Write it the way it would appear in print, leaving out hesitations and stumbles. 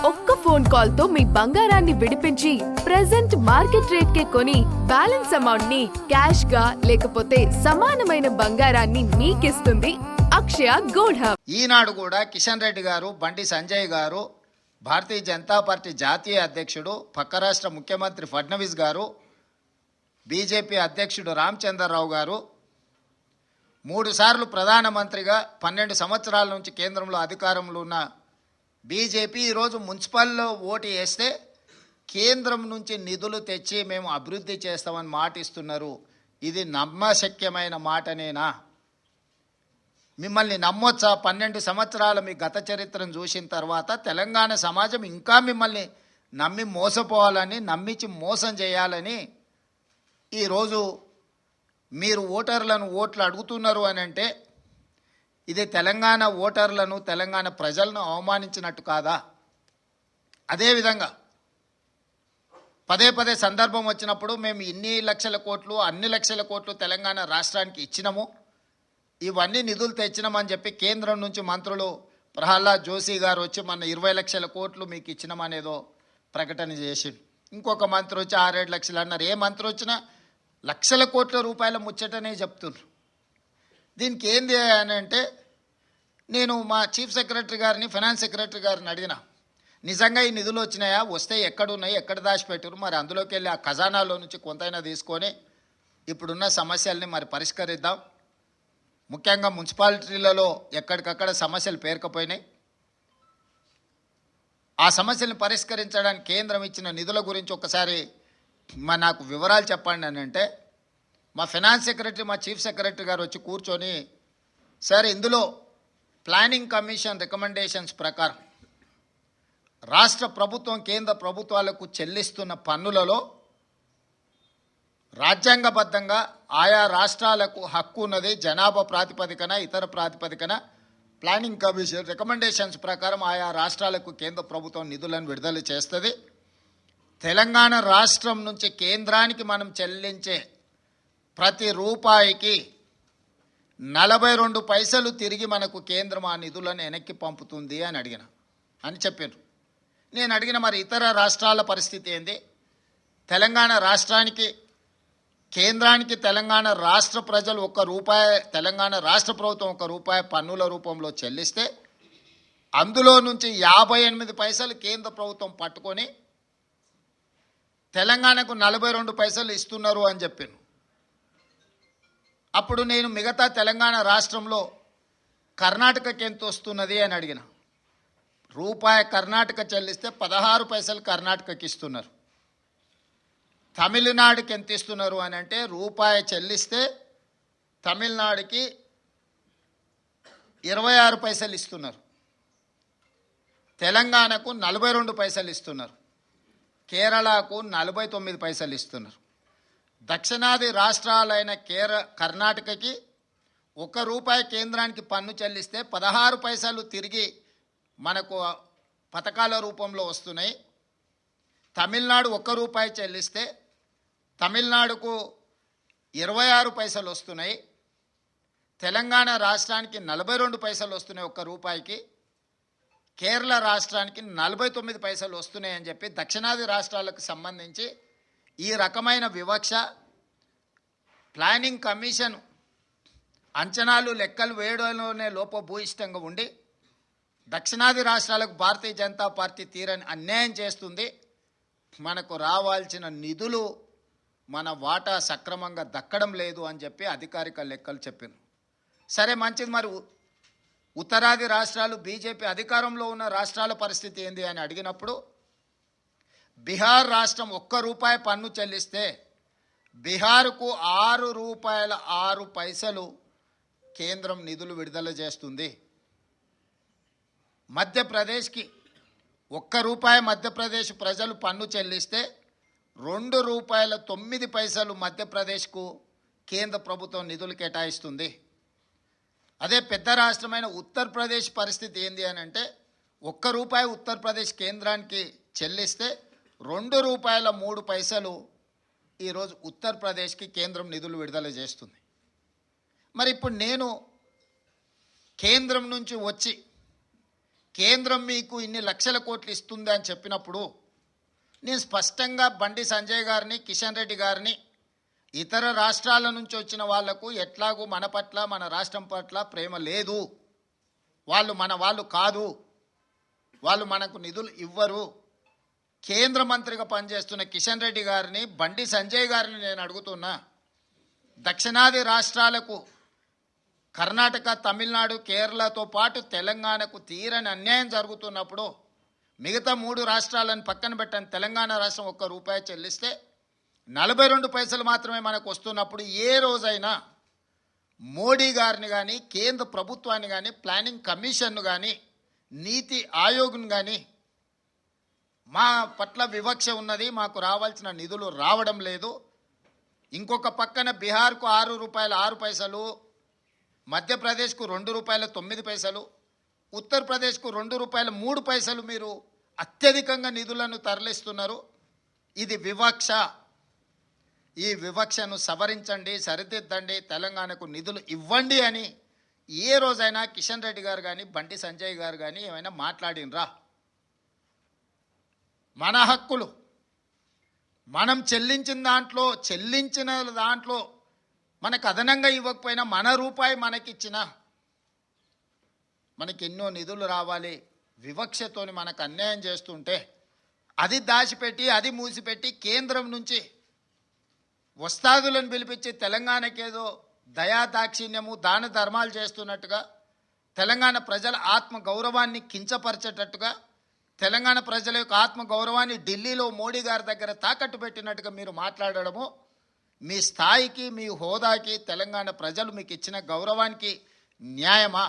ఒక్క phone call తో మీ బంగారాన్ని విడిపించి ప్రెజెంట్ మార్కెట్ రేట్ కే కొని బ్యాలెన్స్ అమౌంట్ ని క్యాష్ గా లేకపోతే సమానమైన బంగారాన్ని మీకిస్తుంది అక్షయ గోల్డ్ హబ్. ఈనాడు కూడా కిషన్ రెడ్డి గారు, బండి సంజయ్ గారు, భారతీయ జనతా పార్టీ జాతీయ అధ్యక్షుడు, పక్క రాష్ట్ర ముఖ్యమంత్రి ఫడ్నవీస్ గారు, బీజేపీ అధ్యక్షుడు రామచంద్రరావు గారు 3 సార్లు ప్రధానమంత్రిగా 12 సంవత్సరాల నుంచి కేంద్రంలో అధికారంలో ఉన్న బీజేపీ ఈరోజు మున్సిపల్లో ఓటు వేస్తే కేంద్రం నుంచి నిధులు తెచ్చి మేము అభివృద్ధి చేస్తామని మాట ఇస్తున్నారు. ఇది నమ్మశక్యమైన మాటనేనా? మిమ్మల్ని నమ్మొచ్చా? 12 సంవత్సరాల మీ గత చరిత్రను చూసిన తర్వాత తెలంగాణ సమాజం ఇంకా మిమ్మల్ని నమ్మి మోసపోవాలని, నమ్మించి మోసం చేయాలని ఈరోజు మీరు ఓటర్లను ఓట్లు అడుగుతున్నారు అని అంటే ఇది తెలంగాణ ఓటర్లను, తెలంగాణ ప్రజలను అవమానించినట్టు కాదా? అదేవిధంగా పదే పదే సందర్భం వచ్చినప్పుడు మేము ఇన్ని లక్షల కోట్లు, అన్ని లక్షల కోట్లు తెలంగాణ రాష్ట్రానికి ఇచ్చినాము, ఇవన్నీ నిధులు తెచ్చినామని చెప్పి కేంద్రం నుంచి మంత్రులు ప్రహ్లాద్ జోషి గారు వచ్చి మన 20 లక్షల కోట్లు మీకు ఇచ్చినామనేదో ప్రకటన చేసిండు. ఇంకొక మంత్రి వచ్చి 6-7 లక్షలు అన్నారు. ఏ మంత్రి వచ్చినా లక్షల కోట్ల రూపాయల ముచ్చటనే చెప్తున్నారు. దీనికి ఏంది అని అంటే నేను మా చీఫ్ సెక్రటరీ గారిని, ఫైనాన్స్ సెక్రటరీ గారిని అడిగిన, నిజంగా ఈ నిధులు వచ్చినాయా, వస్తే ఎక్కడున్నాయి, ఎక్కడ దాచిపెట్టారు, మరి అందులోకి వెళ్ళి ఆ ఖజానాలో నుంచి కొంతైనా తీసుకొని ఇప్పుడున్న సమస్యల్ని మరి పరిష్కరిద్దాం. ముఖ్యంగా మున్సిపాలిటీలలో ఎక్కడికక్కడ సమస్యలు పేరుకపోయినాయి. ఆ సమస్యలను పరిష్కరించడానికి కేంద్రం ఇచ్చిన నిధుల గురించి ఒకసారి నాకు వివరాలు చెప్పండి అని అంటే మా ఫైనాన్స్ సెక్రటరీ, మా చీఫ్ సెక్రటరీ గారు వచ్చి కూర్చొని, సార్ ఇందులో ప్లానింగ్ కమిషన్ రికమెండేషన్స్ ప్రకారం రాష్ట్ర ప్రభుత్వం కేంద్ర ప్రభుత్వాలకు చెల్లిస్తున్న పన్నులలో రాజ్యాంగబద్ధంగా ఆయా రాష్ట్రాలకు హక్కు ఉన్నది. జనాభా ప్రాతిపదికన, ఇతర ప్రాతిపదికన ప్లానింగ్ కమిషన్ రికమెండేషన్స్ ప్రకారం ఆయా రాష్ట్రాలకు కేంద్ర ప్రభుత్వం నిధులను విడుదల చేస్తుంది. తెలంగాణ రాష్ట్రం నుంచి కేంద్రానికి మనం చెల్లించే ప్రతి రూపాయికి 42 పైసలు తిరిగి మనకు కేంద్రం ఆ నిధులను వెనక్కి పంపుతుంది అని చెప్పారు. నేను అడిగిన మరి ఇతర రాష్ట్రాల పరిస్థితి ఏంది? తెలంగాణ రాష్ట్రానికి, కేంద్రానికి తెలంగాణ రాష్ట్ర ప్రజలు ₹1, తెలంగాణ రాష్ట్ర ప్రభుత్వం ₹1 పన్నుల రూపంలో చెల్లిస్తే అందులో నుంచి 58 పైసలు కేంద్ర ప్రభుత్వం పట్టుకొని తెలంగాణకు 42 పైసలు ఇస్తున్నారు అని చెప్పాను. అప్పుడు నేను మిగతా తెలంగాణ రాష్ట్రంలో కర్ణాటకకి ఎంత వస్తున్నది అని అడిగిన. ₹1 కర్ణాటక చెల్లిస్తే 16 పైసలు కర్ణాటకకి ఇస్తున్నారు. తమిళనాడుకి ఎంత ఇస్తున్నారు అని అంటే ₹1 చెల్లిస్తే తమిళనాడుకి 26 పైసలు ఇస్తున్నారు. తెలంగాణకు 42 పైసలు ఇస్తున్నారు. కేరళకు 49 పైసలు ఇస్తున్నారు. దక్షిణాది రాష్ట్రాలైన కర్ణాటకకి ₹1 కేంద్రానికి పన్ను చెల్లిస్తే 16 పైసలు తిరిగి మనకు పథకాల రూపంలో వస్తున్నాయి. తమిళనాడు ₹1 చెల్లిస్తే తమిళనాడుకు 26 పైసలు వస్తున్నాయి. తెలంగాణ రాష్ట్రానికి 42 పైసలు వస్తున్నాయి ₹1. కేరళ రాష్ట్రానికి 49 పైసలు వస్తున్నాయని చెప్పి దక్షిణాది రాష్ట్రాలకు సంబంధించి ఈ రకమైన వివక్ష ప్లానింగ్ కమిషన్ అంచనాలు, లెక్కలు వేయడంలోనే లోపభూయిష్టంగా ఉండి దక్షిణాది రాష్ట్రాలకు భారతీయ జనతా పార్టీ తీరని అన్యాయం చేస్తుంది. మనకు రావాల్సిన నిధులు, మన వాటా సక్రమంగా దక్కడం లేదు అని చెప్పి అధికారిక లెక్కలు చెప్పాను. సరే మంచిది, మరి ఉత్తరాది రాష్ట్రాలు, బీజేపీ అధికారంలో ఉన్న రాష్ట్రాల పరిస్థితి ఏంది అని అడిగినప్పుడు బీహార్ రాష్ట్రం ₹1 పన్ను చెల్లిస్తే బీహార్కు ₹6.06 కేంద్రం నిధులు విడుదల చేస్తుంది. మధ్యప్రదేశ్కి ₹1 మధ్యప్రదేశ్ ప్రజలు పన్ను చెల్లిస్తే ₹2.09 మధ్యప్రదేశ్కు కేంద్ర ప్రభుత్వం నిధులు కేటాయిస్తుంది. అదే పెద్ద రాష్ట్రమైన ఉత్తరప్రదేశ్ పరిస్థితి ఏంది అని అంటే ₹1 ఉత్తరప్రదేశ్ కేంద్రానికి చెల్లిస్తే ₹2.03 ఈరోజు ఉత్తరప్రదేశ్కి కేంద్రం నిధులు విడుదల చేస్తుంది. మరి ఇప్పుడు నేను కేంద్రం నుంచి వచ్చి కేంద్రం మీకు ఇన్ని లక్షల కోట్లు ఇస్తుంది అని చెప్పినప్పుడు నేను స్పష్టంగా బండి సంజయ్ గారిని, కిషన్ రెడ్డి గారిని, ఇతర రాష్ట్రాల నుంచి వచ్చిన వాళ్లకు ఎట్లాగూ మన పట్ల, మన రాష్ట్రం పట్ల ప్రేమ లేదు, వాళ్ళు మన వాళ్ళు కాదు, వాళ్ళు మనకు నిధులు ఇవ్వరు, కేంద్ర మంత్రిగా పనిచేస్తున్న కిషన్ రెడ్డి గారిని, బండి సంజయ్ గారిని నేను అడుగుతున్నా, దక్షిణాది రాష్ట్రాలకు కర్ణాటక, తమిళనాడు, కేరళతో పాటు తెలంగాణకు తీరని అన్యాయం జరుగుతున్నప్పుడు మిగతా 3 రాష్ట్రాలను పక్కన పెట్టని తెలంగాణ రాష్ట్రం ₹1 చెల్లిస్తే 42 పైసలు మాత్రమే మనకు వస్తున్నప్పుడు ఏ రోజైనా మోడీ గారిని కానీ, కేంద్ర ప్రభుత్వాన్ని కానీ, ప్లానింగ్ కమిషన్ను కానీ, నీతి ఆయోగ్ను కానీ మా పట్ల వివక్ష ఉన్నది, మాకు రావాల్సిన నిధులు రావడం లేదు, ఇంకొక పక్కన బీహార్కు ₹6.06, మధ్యప్రదేశ్కు ₹2.09, ఉత్తరప్రదేశ్కు ₹2.03 మీరు అత్యధికంగా నిధులను తరలిస్తున్నారు. ఇది వివక్ష. ఈ వివక్షను సవరించండి, సరిదిద్దండి, తెలంగాణకు నిధులు ఇవ్వండి అని ఏ రోజైనా కిషన్ రెడ్డి గారు కానీ, బండి సంజయ్ గారు కానీ ఏమైనా మాట్లాడినరా? మన హక్కులు మనం చెల్లించిన దాంట్లో మనకు అదనంగా ఇవ్వకపోయినా మన రూపాయి మనకిచ్చిన మనకి ఎన్నో నిధులు రావాలి, వివక్షతోని మనకు అన్యాయం చేస్తుంటే అది దాచిపెట్టి, అది మూసిపెట్టి కేంద్రం నుంచి వస్తాదులను పిలిపించి తెలంగాణకేదో దయాదాక్షిణ్యము, దాన ధర్మాలు చేస్తున్నట్టుగా, తెలంగాణ ప్రజల ఆత్మ గౌరవాన్ని కించపరిచేటట్టుగా, తెలంగాణ ప్రజల యొక్క ఆత్మ గౌరవాన్ని ఢిల్లీలో మోడీ గారి దగ్గర తాకట్టు పెట్టినట్టుగా మీరు మాట్లాడడము మీ స్థాయికి, మీ హోదాకి, తెలంగాణ ప్రజలు మీకు ఇచ్చిన గౌరవానికి న్యాయమా?